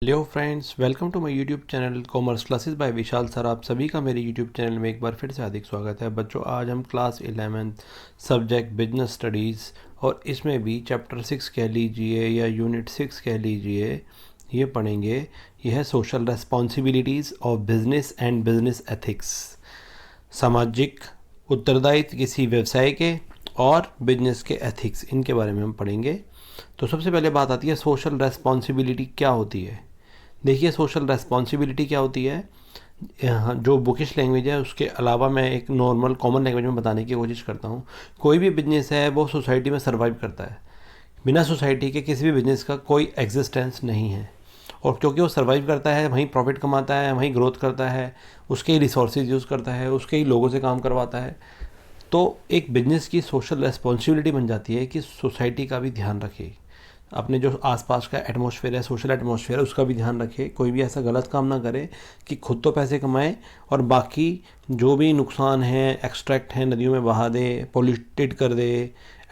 Hello friends, welcome to my YouTube channel commerce classes by Vishal sir. आप सभी का मेरे यूट्यूब चैनल में एक बार फिर से हार्दिक स्वागत है। बच्चों, आज हम क्लास 11 सब्जेक्ट बिजनेस स्टडीज़ और इसमें भी चैप्टर 6 कह लीजिए या यूनिट 6 कह लीजिए, ये पढ़ेंगे। यह है social responsibilities of business and business ethics. सामाजिक उत्तरदायित्व किसी व्यवसाय के और बिजनेस के एथिक्स, इनके बारे में हम पढ़ेंगे। तो सबसे पहले बात आती है सोशल रेस्पॉन्सिबिलिटी क्या होती है। देखिए, सोशल रेस्पॉन्सिबिलिटी क्या होती है, यहाँ जो बुकिश लैंग्वेज है उसके अलावा मैं एक नॉर्मल कॉमन लैंग्वेज में बताने की कोशिश करता हूँ। कोई भी बिजनेस है वो सोसाइटी में सर्वाइव करता है। बिना सोसाइटी के किसी भी बिजनेस का कोई एग्जिस्टेंस नहीं है। और क्योंकि वो सर्वाइव करता है, वहीं प्रॉफिट कमाता है, वहीं ग्रोथ करता है, उसके ही रिसोर्सेज यूज़ करता है, उसके ही लोगों से काम करवाता है। तो एक बिजनेस की सोशल रेस्पॉन्सिबिलिटी बन जाती है कि सोसाइटी का भी ध्यान रखे, अपने जो आसपास का एटमॉस्फेयर है, सोशल एटमॉस्फेयर है, उसका भी ध्यान रखे। कोई भी ऐसा गलत काम ना करे कि खुद तो पैसे कमाए और बाकी जो भी नुकसान है, एक्सट्रैक्ट है, नदियों में बहा दे, पोल्यूटेड कर दे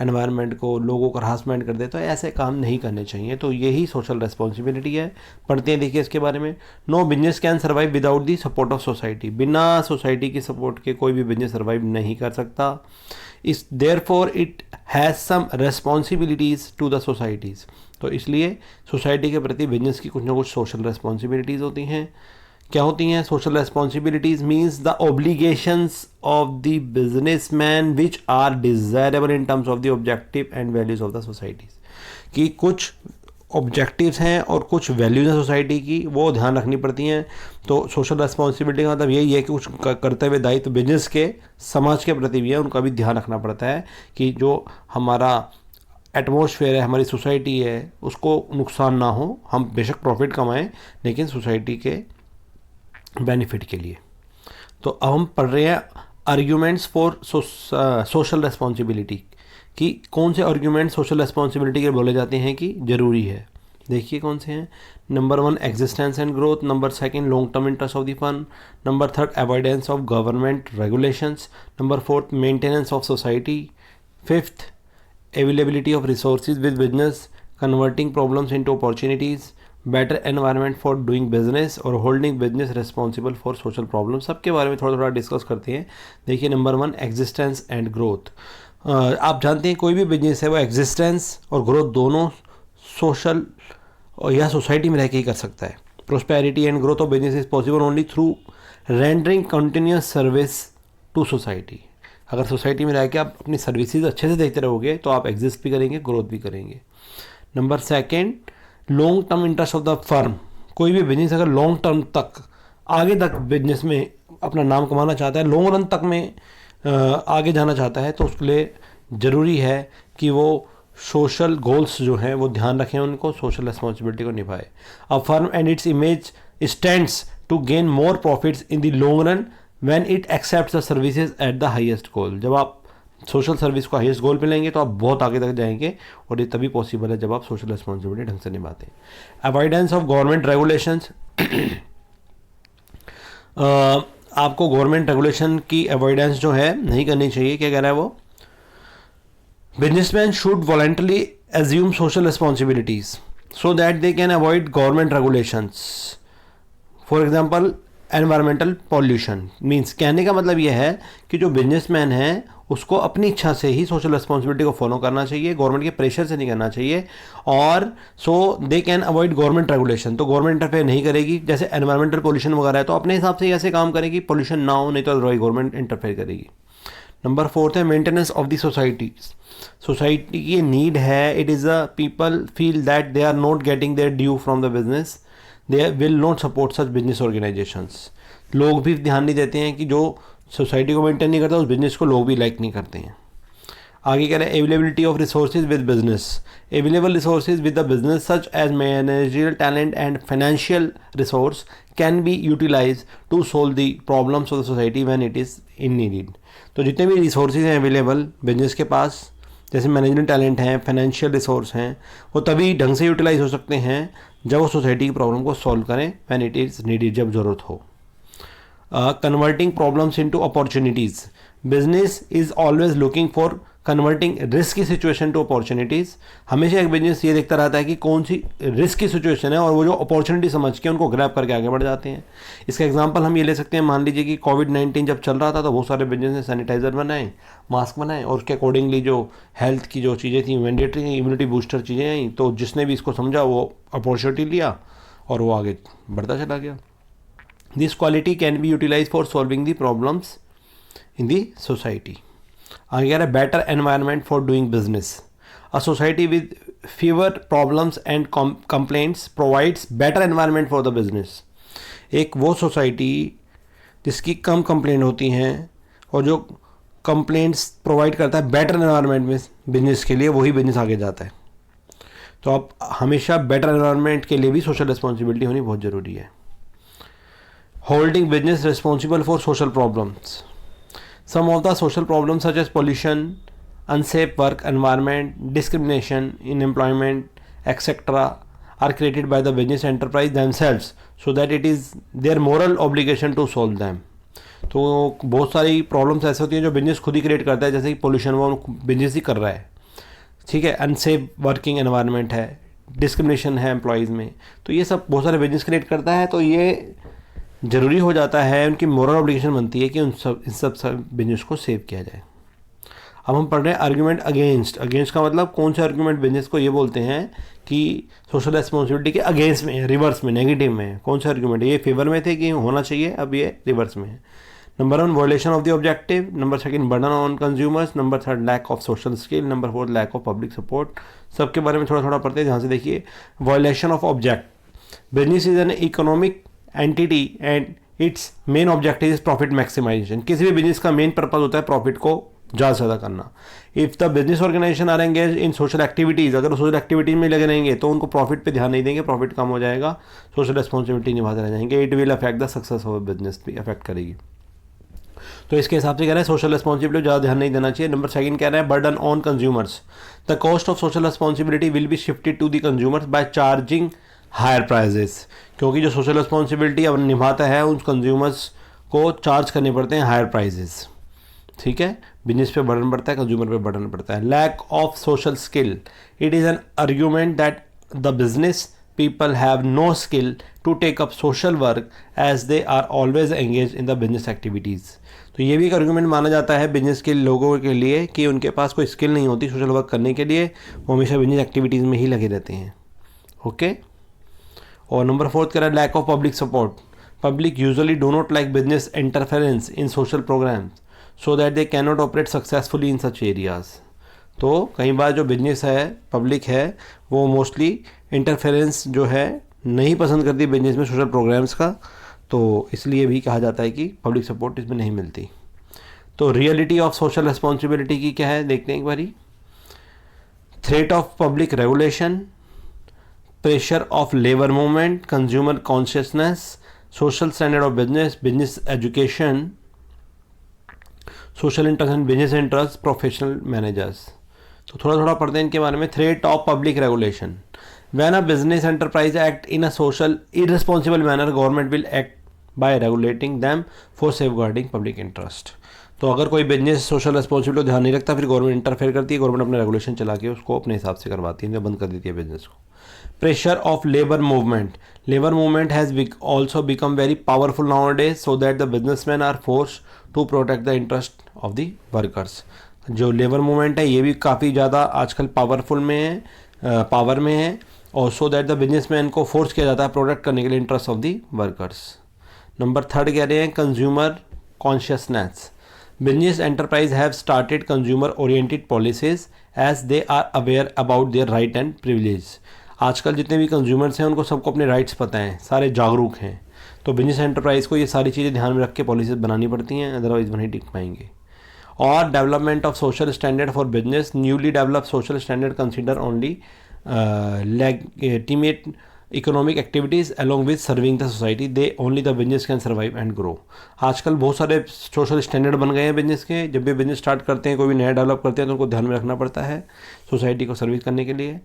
एनवायरनमेंट को, लोगों को हरासमेंट कर दे। तो ऐसे काम नहीं करने चाहिए। तो यही सोशल रेस्पॉन्सिबिलिटी है। पढ़ते हैं, देखिए इसके बारे में। No business can survive without the support of society. बिना सोसाइटी की सपोर्ट के कोई भी बिजनेस सर्वाइव नहीं कर सकता। इस therefore it has some responsibilities to the societies. तो इसलिए सोसाइटी के प्रति बिजनेस की कुछ ना कुछ सोशल रेस्पॉन्सिबिलिटीज़ होती हैं। क्या होती हैं social responsibilities? Means the obligations of the business man which are desirable in terms of the objective and values of the societies. कि कुछ ऑब्जेक्टिव्स हैं और कुछ वैल्यूज़ हैं सोसाइटी की, वो ध्यान रखनी पड़ती हैं। तो सोशल रेस्पॉन्सिबिलिटी का मतलब यही है कि कुछ करते हुए दायित्व बिजनेस के, समाज के प्रति भी है, उनका भी ध्यान रखना पड़ता है कि जो हमारा एटमॉस्फेयर है, हमारी सोसाइटी है, उसको नुकसान ना हो। हम बेशक प्रॉफिट कमाएं, लेकिन सोसाइटी के बेनिफिट के लिए। तो अब हम पढ़ रहे हैं आर्ग्यूमेंट्स फॉर सोशल रेस्पॉन्सिबिलिटी, कि कौन से आर्ग्यूमेंट सोशल रेस्पॉन्सिबिलिटी के बोले जाते हैं कि ज़रूरी है। देखिए कौन से हैं। Number 1 existence and growth, number 2 long term interest of the fund, number 3 avoidance of government regulations, number 4 maintenance of society, 5th availability of resources with business, converting problems into opportunities, better environment for doing business और holding business responsible for social problem. सबके बारे में थोड़ा थोड़ा discuss करते हैं। देखिए number 1 existence and growth. आप जानते हैं कोई भी बिजनेस है वो एग्जिस्टेंस और ग्रोथ दोनों सोशल और या सोसाइटी में रह के ही कर सकता है। Prosperity and growth of business is possible only through rendering continuous service to society. अगर सोसाइटी में रह के आप अपनी सर्विसेज अच्छे से देखते रहोगे तो आप एग्जिस्ट भी करेंगे, ग्रोथ भी करेंगे। Number 2 long term interest of the firm. कोई भी बिजनेस अगर लॉन्ग टर्म तक, आगे तक बिजनेस में अपना नाम कमाना चाहता है, लॉन्ग रन तक में आगे जाना चाहता है, तो उसके लिए ज़रूरी है कि वो सोशल गोल्स जो हैं वो ध्यान रखें, उनको सोशल रिस्पॉन्सिबिलिटी को निभाए। A firm and its image stands to gain more profits in the long run when it accepts the services at the highest goal. जब आप सोशल सर्विस को हाईएस्ट गोल पे लेंगे तो आप बहुत आगे तक जाएंगे, और ये तभी पॉसिबल है जब आप सोशल रिस्पॉन्सिबिलिटी ढंग से निभाते हैं। Avoidance of government regulations. आपको गवर्नमेंट रेगुलेशन की अवॉइडेंस जो है नहीं करनी चाहिए। क्या कह रहा है वो? Businessman should voluntarily assume social responsibilities so that they can avoid government regulations. For example environmental pollution. Means कहने का मतलब यह है कि जो बिजनेसमैन है उसको अपनी इच्छा से ही सोशल रिस्पॉन्सिबिलिटी को फॉलो करना चाहिए, गवर्नमेंट के प्रेशर से नहीं करना चाहिए। और so they can avoid government regulation, तो गवर्नमेंट इंटरफेयर नहीं करेगी। जैसे एनवायरमेंटल पॉल्यूशन वगैरह है तो अपने हिसाब से ही ऐसे काम करेगी, पॉल्यूशन ना हो, नहीं तो गवर्नमेंट इंटरफेयर करेगी। नंबर 4 है maintenance of the society. Society की नीड है, it is a people feel that they are not getting their due from the business, they will not support such business organisations. लोग भी ध्यान नहीं देते हैं कि जो सोसाइटी को मेंटेन नहीं करता उस बिजनेस को लोग भी लाइक नहीं करते हैं। आगे कह रहे हैं availability of resources with business. Available resources with the business such as managerial talent and financial resource can be utilise to solve the problems of the society when it is in needed. तो जितने भी resources हैं available business के पास, जैसे management talent हैं, financial resource हैं, वो तभी ढंग से यूटिलाइज हो सकते हैं जब वो सोसाइटी की प्रॉब्लम को सॉल्व करें, व्हेन इट इज़ नीडेड, जब ज़रूरत हो। Converting problems into opportunities. Business is always looking for converting risk की सिचुएशन टू अपॉर्चुनिटीज़। हमेशा एक बिजनेस ये देखता रहता है कि कौन सी रिस्क की सिचुएशन है और वो जो अपॉर्चुनिटी समझ के उनको ग्रैब करके आगे बढ़ जाते हैं। इसका एग्जांपल हम ये ले सकते हैं, मान लीजिए कि कोविड-19 जब चल रहा था तो बहुत सारे बिजनेस ने सैनिटाइज़र बनाए, मास्क बनाए और उसके अकॉर्डिंगली जो हेल्थ की जो चीज़ें थी, मैंडेटरी इम्यूनिटी बूस्टर चीज़ें आई, तो जिसने भी इसको समझा वो अपॉर्चुनिटी लिया और वो आगे बढ़ता चला गया। This quality can be utilise for solving the problems in the society. आगे कह रहा है better environment for doing business. A society with fewer problems and complaints provides better environment for the business. एक वो सोसाइटी जिसकी कम complaint होती हैं और जो कंप्लेंट्स प्रोवाइड करता है बेटर एनवायरनमेंट में बिजनेस के लिए, वही बिजनेस आगे जाता है। तो अब हमेशा बेटर एनवायरनमेंट के लिए भी सोशल रिस्पॉन्सिबिलिटी होनी बहुत ज़रूरी है। Holding business responsible for social problems. Some of the social problems such as pollution, unsafe work environment, discrimination in employment, etc. are created by the business enterprise themselves, so that it is their moral obligation to solve them. तो बहुत सारी problems ऐसे होती हैं जो business खुद ही create करता है, जैसे कि पोल्यूशन वो बिजनेस ही कर रहा है, ठीक है, अनसेफ वर्किंग एनवायरनमेंट है, डिस्क्रिमिनेशन है एम्प्लॉयज़ में, तो ये सब बहुत सारे बिजनेस क्रिएट करता है। तो ये ज़रूरी हो जाता है, उनकी मोरल ऑब्लिगेशन बनती है कि इन सब बिजनेस को सेव किया जाए। अब हम पढ़ रहे हैं आर्ग्यूमेंट अगेंस्ट। अगेंस्ट का मतलब कौन से आर्ग्यूमेंट बिजनेस को ये बोलते हैं कि सोशल रिस्पॉन्सिबिलिटी के अगेंस्ट में, रिवर्स में, नेगेटिव में। कौन से आर्ग्यूमेंट? ये फेवर में थे कि होना चाहिए, अब ये रिवर्स में है। Number 1 violation of the objective, number 2 burden on consumers, number 3 lack of social skill, number 4 lack of public support. सबके बारे में थोड़ा थोड़ा पढ़ते हैं। ध्यान से देखिए। Violation of object, business is an economic entity and its main objective is profit maximisation. किसी भी बिजनेस का मेन पर्पज होता है प्रॉफिट को ज़्यादा से ज़्यादा करना। If the business organisation are engage in social activities, अगर सोशल एक्टिविटीज़ में लगे रहेंगे तो उनको प्रॉफिट पे ध्यान नहीं देंगे, प्रॉफिट कम हो जाएगा, सोशल रिस्पॉन्सिबिलिटी निभाते रह जाएंगे, it will affect the success of business, भी अफेक्ट करेगी। तो इसके हिसाब से कह रहा है सोशल रिस्पॉन्सिबिलिटी ज़्यादा ध्यान नहीं देना चाहिए। नंबर 2 कह रहा है burden on consumers, the cost of social responsibility will be shifted to the consumers by charging higher prices, क्योंकि जो सोशल रिस्पॉन्सिबिलिटी अब निभाता है उन कंज्यूमर्स को चार्ज करने पड़ते हैं हायर प्राइजेस, ठीक है। बिजनेस पे बर्डन पड़ता है, कंज्यूमर पे बर्डन पड़ता है। Lack of social skill, it is an argument that the business people have no skill to take up social work as they are always engage in the business activities. तो ये भी एक argument माना जाता है business के लोगों के लिए कि उनके पास कोई स्किल नहीं होती सोशल वर्क करने के लिए, वो हमेशा बिजनेस एक्टिविटीज़ में ही लगे रहते हैं, ओके। और नंबर 4 कह रहा है lack of public support, public usually do not like business interference in social programmes so that they can not operate successfully in such areas. तो कई बार जो बिजनेस है, पब्लिक है, वो मोस्टली इंटरफेरेंस जो है नहीं पसंद करती बिजनेस में सोशल प्रोग्राम्स का, तो इसलिए भी कहा जाता है कि पब्लिक सपोर्ट इसमें नहीं मिलती। तो रियलिटी ऑफ सोशल रिस्पॉन्सिबिलिटी की क्या है देखते हैं एक बारी। Threat of public regulation, pressure of labour movement, consumer consciousness, social standard of business, business education, social interest and business interest, professional managers. तो थोड़ा थोड़ा पढ़ते हैं इनके बारे में। Threat of public regulation, when a business enterprise act in a social irresponsible manner, government will act by regulating them for safeguarding public interest. तो अगर कोई बिजनेस सोशल रिस्पॉन्सिबिलिटी ध्यान नहीं रखता, फिर गवर्नमेंट इंटरफेयर करती है, गवर्नमेंट अपने रेगुलेशन चला के उसको अपने हिसाब से करवाती है, बंद कर देती है बिजनेस को। Pressure of labour movement, labour movement has also become very powerful now days so that the businessmen are force to protect the interest of the workers. जो लेबर मूवमेंट है ये भी काफ़ी ज़्यादा आजकल पावरफुल में है, पावर में है, और सो दैट द बिजनेसमैन को फोर्स किया जाता है प्रोटेक्ट करने के लिए interest of the workers. Number 3 कह रहे हैं consumer consciousness, business enterprise have started consumer oriented policies as they are aware about their right and privilege. आजकल जितने भी कंज्यूमर्स हैं उनको सबको अपने राइट्स पता हैं, सारे जागरूक हैं, तो बिजनेस एंटरप्राइज को ये सारी चीज़ें ध्यान में रख के पॉलिसीज बनानी पड़ती हैं, अदरवाइज वो नहीं टिक पाएंगे। और development of social standard for business, newly develop social standard consider only legitimate economic activities along with serving the society, they only the business can survive and grow. आजकल बहुत सारे सोशल स्टैंडर्ड बन गए हैं बिजनेस के। जब भी business start करते हैं, कोई भी नया डेवलप करते हैं, तो उनको ध्यान में रखना पड़ता है सोसाइटी को सर्विस करने के लिए।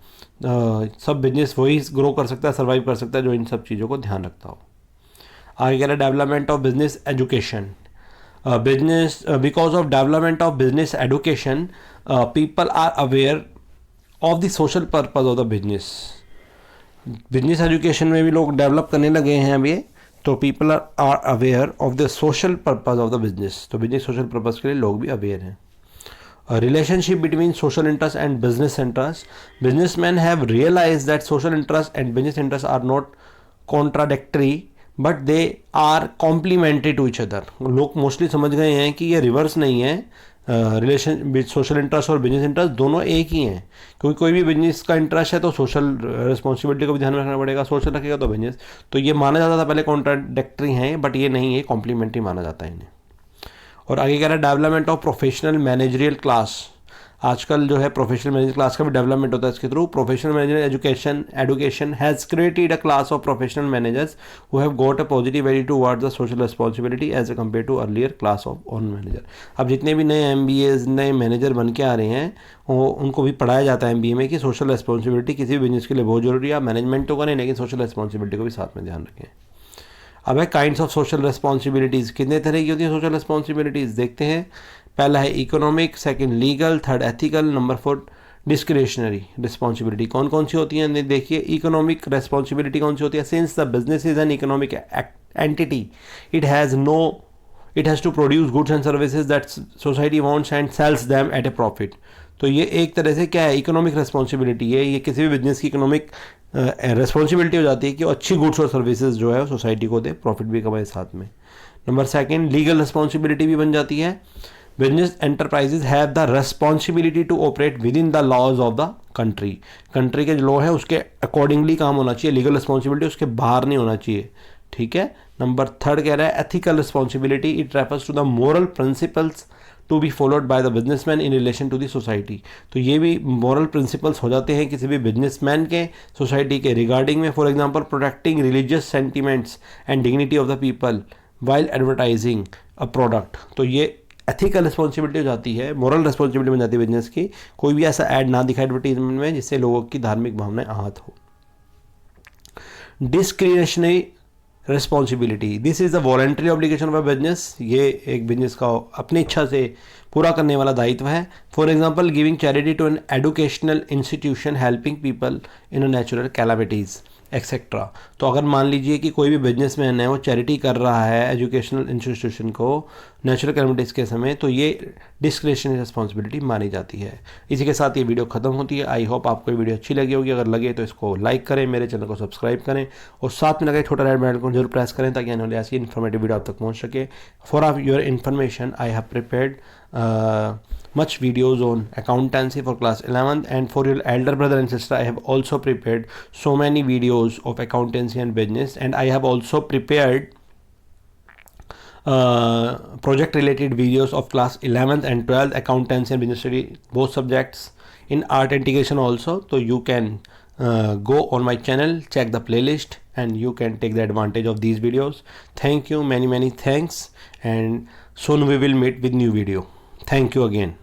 सब बिजनेस वही ग्रो कर सकता है, सर्वाइव कर सकता है जो इन सब चीज़ों को ध्यान रखता हो। आगे कह रहा है development of business education, business because of development of business education, people are aware of the social purpose of the business. Business education में भी लोग डेवलप करने लगे हैं अभी, तो people are aware of the social purpose of the business, तो business social purpose के लिए लोग भी अवेयर हैं. Relationship between social interest and business interest. Businessmen have realized that social interest and business interests are not contradictory, but they are complementary to each other. लोग mostly समझ गए हैं कि ये रिवर्स नहीं है, रिलेशन सोशल इंटरेस्ट और business interest दोनों एक ही हैं, क्योंकि कोई भी बिजनेस का इंटरेस्ट है तो सोशल रिस्पॉन्सिबिलिटी को भी ध्यान में रखना पड़ेगा, सोशल रखेगा तो बिजनेस, तो ये माना जाता था पहले कॉन्ट्राडिक्टरी हैं, बट ये नहीं है, कॉम्प्लीमेंट्री माना जाता है इन्हें. और आगे कह रहा है development of professional managerial class. आजकल जो है प्रोफेशनल मैनेजर क्लास का भी डेवलपमेंट होता है इसके through. Professional manager education has created a class of professional managers who have got a positive attitude towards the social responsibility as a compare to earlier class of on manager. अब जितने भी नए MBAs नए manager बन के आ रहे हैं वो उनको भी पढ़ाया जाता है MBA में कि सोशल रिस्पॉन्सिबिलिटी किसी भी बिजनेस के लिए बहुत जरूरी है. आप मैनेजमेंट तो करें लेकिन सोशल रिस्पॉन्सिबिलिटी को भी साथ में ध्यान रखें. अब है काइंड्स ऑफ सोशल रिस्पॉन्सिबिलिटीज़. कितने तरह की होती है सोशल रिस्पॉन्सिबिलिटीज़ देखते हैं. पहला है economic, second legal, third ethical, number 4 discretionary responsibility. कौन कौन सी होती हैं देखिए. इकोनॉमिक रिस्पॉन्सिबिलिटी कौन सी होती है. Since the business is an economic entity, it has to produce goods and services that society wants and sells them at a profit. तो ये एक तरह से क्या है, इकोनॉमिक रिस्पॉन्सिबिलिटी है. ये किसी भी बिजनेस की इकोनॉमिक रिस्पॉन्सिबिलिटी हो जाती है कि वो अच्छी गुड्स और सर्विसेज जो है सोसाइटी को दे, प्रॉफिट भी कमाए साथ में. नंबर 2 लीगल रिस्पॉन्सिबिलिटी भी बन जाती है. Business enterprises have the responsibility to operate within the laws of the country. Country के जो लॉ है उसके अकॉर्डिंगली काम होना चाहिए. लीगल रिस्पॉन्सिबिलिटी उसके बाहर नहीं होना चाहिए. ठीक है. नंबर 3 कह रहा है ethical responsibility. It refers to the moral principles to be followed by the businessman in relation to the society. तो ये भी मॉरल प्रिंसिपल्स हो जाते हैं किसी भी बिजनेसमैन के सोसाइटी के रिगार्डिंग में. For example protecting religious sentiments and dignity of the people while advertising a product. तो ये एथिकल रिस्पॉन्सिबिलिटी हो जाती है, मॉरल रिस्पॉन्सिबिलिटी बन जाती है बिजनेस की. कोई भी ऐसा ऐड ना दिखाए एडवर्टीजमेंट में जिससे लोगों की धार्मिक भावनाएं आहत हो. Discretionary responsibility. This is the voluntary obligation of a business. ये एक बिजनेस का अपनी इच्छा से पूरा करने वाला दायित्व है. For example giving charity to an educational institution, helping people in a natural calamities etcetera. तो अगर मान लीजिए कि कोई भी बिजनेसमैन है वो चैरिटी कर रहा है एजुकेशनल इंस्टीट्यूशन को नेचुरल कैलामिटीज़ के समय, तो ये डिस्क्रिशनरी रिस्पॉन्सिबिलिटी मानी जाती है. इसी के साथ ये वीडियो खत्म होती है. आई होप आपको ये वीडियो अच्छी लगी होगी. अगर लगे तो इसको लाइक करें, मेरे चैनल को सब्सक्राइब करें और साथ में लगे छोटा रेड बेल को जरूर प्रेस करें ताकि आने वाली ऐसी इन्फॉर्मेटिव वीडियो आप तक पहुँच सके. For of your information I have prepared much videos on accountancy for class 11th, and for your elder brother and sister I have also prepared so many videos of accountancy and business, and I have also prepared project related videos of class 11th and 12th accountancy and business study, both subjects in art integration also. So you can go on my channel, check the playlist, and you can take the advantage of these videos. Thank you, many thanks, and soon we will meet with new video. Thank you again.